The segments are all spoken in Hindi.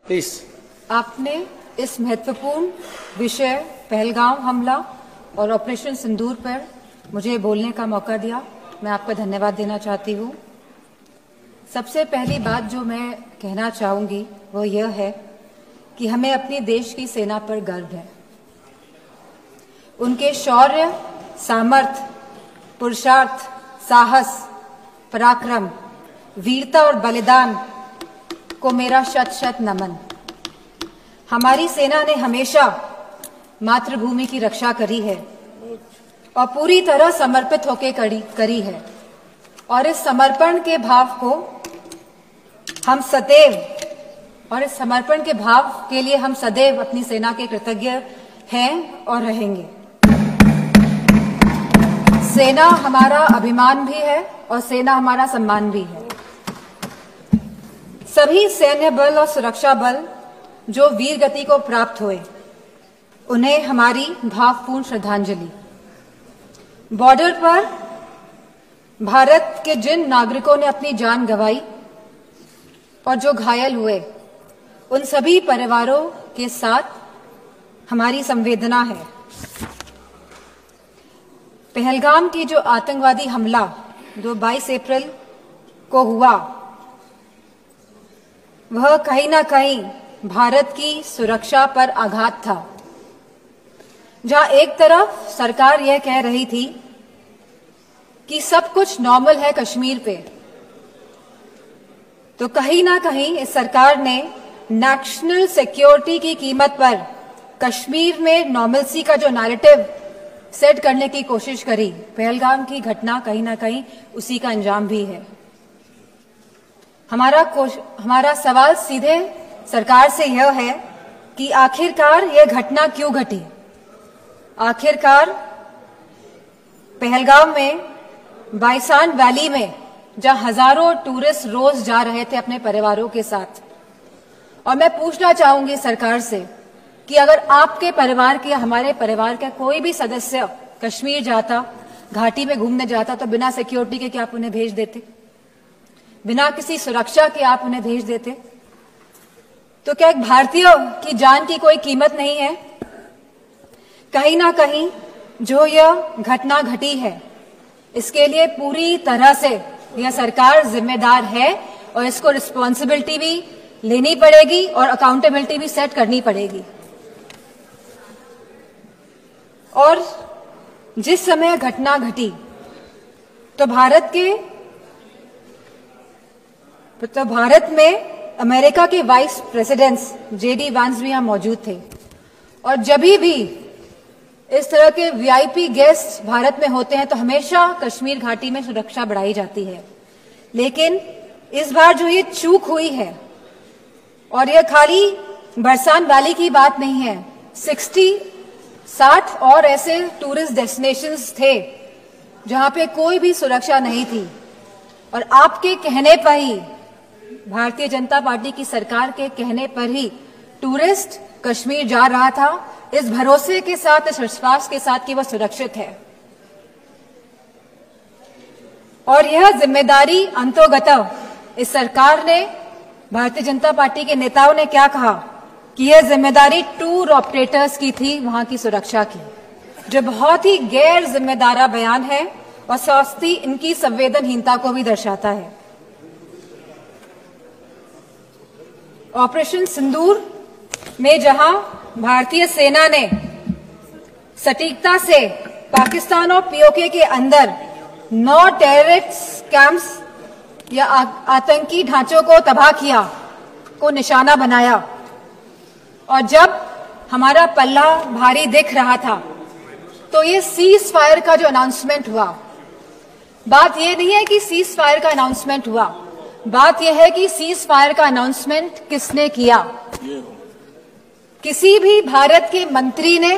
प्लीज। आपने इस महत्वपूर्ण विषय पहलगाम हमला और ऑपरेशन सिंदूर पर मुझे बोलने का मौका दिया। मैं आपका धन्यवाद देना चाहती हूँ। सबसे पहली बात जो मैं कहना चाहूंगी वो यह है कि हमें अपने देश की सेना पर गर्व है। उनके शौर्य, सामर्थ्य, पुरुषार्थ, साहस, पराक्रम, वीरता और बलिदान को मेरा शत शत नमन। हमारी सेना ने हमेशा मातृभूमि की रक्षा करी है और पूरी तरह समर्पित होकर करी है, और इस समर्पण के भाव को हम सदैव और इस समर्पण के भाव के लिए हम सदैव अपनी सेना के कृतज्ञ हैं और रहेंगे। सेना हमारा अभिमान भी है और सेना हमारा सम्मान भी है। सभी सैन्य बल और सुरक्षा बल जो वीर गति को प्राप्त हुए, उन्हें हमारी भावपूर्ण श्रद्धांजलि। बॉर्डर पर भारत के जिन नागरिकों ने अपनी जान गंवाई और जो घायल हुए, उन सभी परिवारों के साथ हमारी संवेदना है। पहलगाम की जो आतंकवादी हमला जो 22 अप्रैल को हुआ, वह कहीं ना कहीं भारत की सुरक्षा पर आघात था। जहां एक तरफ सरकार यह कह रही थी कि सब कुछ नॉर्मल है कश्मीर पे, तो कहीं ना कहीं इस सरकार ने नेशनल सिक्योरिटी की कीमत पर कश्मीर में नॉर्मलसी का जो नैरेटिव सेट करने की कोशिश करी। पहलगाम की घटना कहीं ना कहीं उसी का अंजाम भी है। हमारा सवाल सीधे सरकार से यह है कि आखिरकार यह घटना क्यों घटी। आखिरकार पहलगाम में बाइसान वैली में जहां हजारों टूरिस्ट रोज जा रहे थे अपने परिवारों के साथ, और मैं पूछना चाहूंगी सरकार से कि अगर आपके परिवार के या हमारे परिवार का कोई भी सदस्य कश्मीर जाता, घाटी में घूमने जाता, तो बिना सिक्योरिटी के क्या आप उन्हें भेज देते? बिना किसी सुरक्षा के आप उन्हें भेज देते? तो क्या एक भारतीय की जान की कोई कीमत नहीं है? कहीं ना कहीं जो यह घटना घटी है, इसके लिए पूरी तरह से यह सरकार जिम्मेदार है और इसको रिस्पॉन्सिबिलिटी भी लेनी पड़ेगी और अकाउंटेबिलिटी भी सेट करनी पड़ेगी। और जिस समय घटना घटी तो भारत में अमेरिका के वाइस प्रेसिडेंट जेडी वांस भी यहां मौजूद थे, और जब भी इस तरह के वीआईपी गेस्ट भारत में होते हैं तो हमेशा कश्मीर घाटी में सुरक्षा बढ़ाई जाती है। लेकिन इस बार जो ये चूक हुई है, और यह खाली बरसान वैली की बात नहीं है, 60 और ऐसे टूरिस्ट डेस्टिनेशंस थे जहां पे कोई भी सुरक्षा नहीं थी, और आपके कहने पर ही, भारतीय जनता पार्टी की सरकार के कहने पर ही टूरिस्ट कश्मीर जा रहा था, इस भरोसे के साथ, इस विश्वास के साथ कि वह सुरक्षित है। और यह जिम्मेदारी अंतोगत इस सरकार ने, भारतीय जनता पार्टी के नेताओं ने क्या कहा कि यह जिम्मेदारी टूर ऑपरेटर्स की थी वहां की सुरक्षा की, जो बहुत ही गैर जिम्मेदारा बयान है और साथ ही इनकी संवेदनहीनता को भी दर्शाता है। ऑपरेशन सिंदूर में जहां भारतीय सेना ने सटीकता से पाकिस्तान और पीओके के अंदर 9 टेररिस्ट कैंप्स या आतंकी ढांचों को तबाह किया, को निशाना बनाया, और जब हमारा पल्ला भारी दिख रहा था तो ये सीज फायर का जो अनाउंसमेंट हुआ, बात यह नहीं है कि सीज फायर का अनाउंसमेंट हुआ, बात यह है कि सीज फायर का अनाउंसमेंट किसने किया। किसी भी भारत के मंत्री ने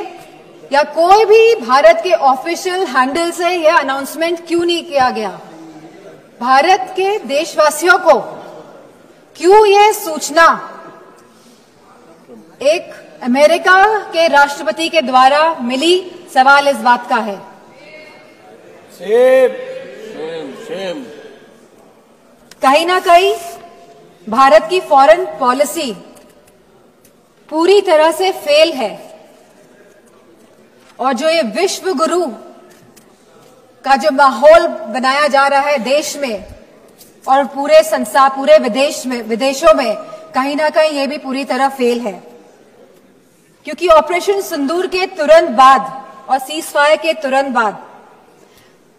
या कोई भी भारत के ऑफिशियल हैंडल से यह अनाउंसमेंट क्यों नहीं किया गया? भारत के देशवासियों को क्यों यह सूचना एक अमेरिका के राष्ट्रपति के द्वारा मिली? सवाल इस बात का है। सेम। कहीं ना कहीं भारत की फॉरेन पॉलिसी पूरी तरह से फेल है। और जो ये विश्व गुरु का जो माहौल बनाया जा रहा है देश में और पूरे संसार, पूरे विदेशों में, कहीं ना कहीं ये भी पूरी तरह फेल है। क्योंकि ऑपरेशन सिंदूर के तुरंत बाद और सीजफायर के तुरंत बाद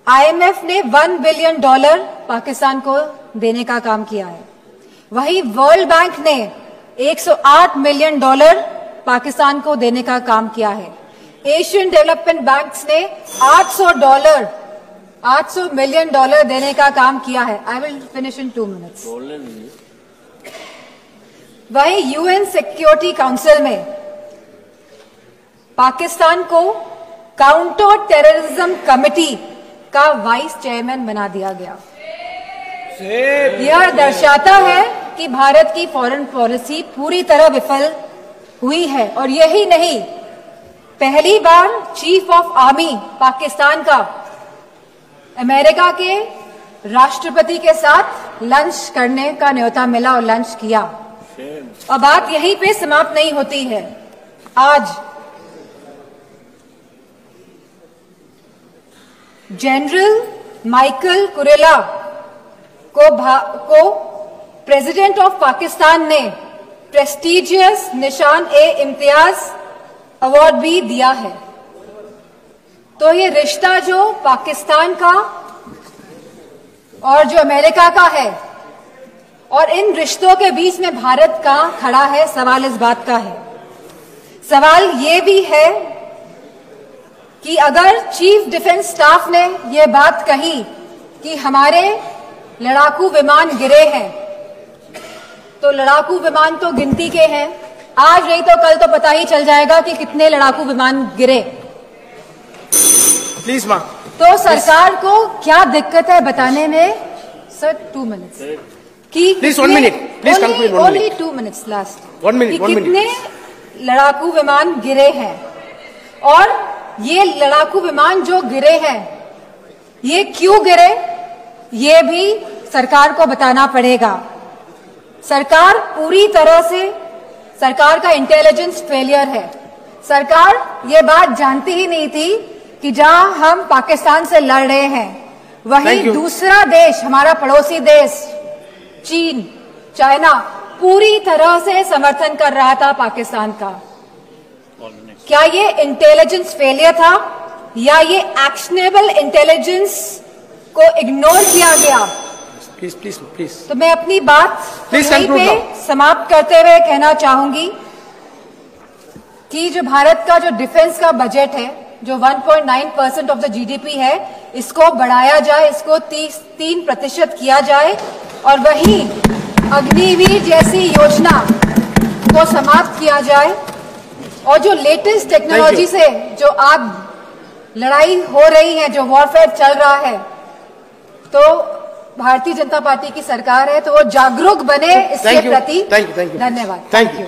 आईएमएफ ने $1 बिलियन पाकिस्तान को देने का काम किया है। वहीं वर्ल्ड बैंक ने $108 मिलियन पाकिस्तान को देने का काम किया है। एशियन डेवलपमेंट बैंक्स ने $800 मिलियन देने का काम किया है। I will finish in 2 minutes. वहीं यूएन सिक्योरिटी काउंसिल में पाकिस्तान को काउंटर टेररिज्म कमेटी का वाइस चेयरमैन बना दिया गया। यह दर्शाता है कि भारत की फॉरेन पॉलिसी पूरी तरह विफल हुई है। और यही नहीं, पहली बार चीफ ऑफ आर्मी पाकिस्तान का अमेरिका के राष्ट्रपति के साथ लंच करने का न्योता मिला और लंच किया। और बात यहीं पे समाप्त नहीं होती है। आज जनरल माइकल कुरेला को प्रेसिडेंट ऑफ पाकिस्तान ने प्रेस्टिजियस निशान ए इम्तियाज अवार्ड भी दिया है। तो ये रिश्ता जो पाकिस्तान का और जो अमेरिका का है, और इन रिश्तों के बीच में भारत का खड़ा है, सवाल इस बात का है। सवाल ये भी है कि अगर चीफ डिफेंस स्टाफ ने यह बात कही कि हमारे लड़ाकू विमान गिरे हैं, तो लड़ाकू विमान तो गिनती के हैं, आज नहीं तो कल तो पता ही चल जाएगा कि कितने लड़ाकू विमान गिरे। प्लीज मां। तो सरकार को क्या दिक्कत है बताने में? सर 2 मिनट्स कि please 1 minute, please conclude. Only 2 minutes last. 1 minute, 1 minute. कितने लड़ाकू विमान गिरे हैं, और ये लड़ाकू विमान जो गिरे हैं ये क्यों गिरे, ये भी सरकार को बताना पड़ेगा। सरकार पूरी तरह से, सरकार का इंटेलिजेंस फेलियर है। सरकार ये बात जानती ही नहीं थी कि जहां हम पाकिस्तान से लड़ रहे हैं वहीं दूसरा देश, हमारा पड़ोसी देश चीन, चाइना, पूरी तरह से समर्थन कर रहा था पाकिस्तान का। क्या ये इंटेलिजेंस फेलियर था या ये एक्शनेबल इंटेलिजेंस को इग्नोर किया गया? Please please please. तो मैं अपनी बात यहीं पे समाप्त करते हुए कहना चाहूंगी कि जो भारत का जो डिफेंस का बजट है, जो 1.9% ऑफ द जीडीपी है, इसको बढ़ाया जाए, इसको 3% किया जाए, और वहीं अग्निवीर जैसी योजना को समाप्त किया जाए। और जो लेटेस्ट टेक्नोलॉजी से जो आप लड़ाई हो रही है, जो वॉरफेयर चल रहा है, तो भारतीय जनता पार्टी की सरकार है तो वो जागरूक बने इसके प्रति। Thank you. धन्यवाद। Thank you.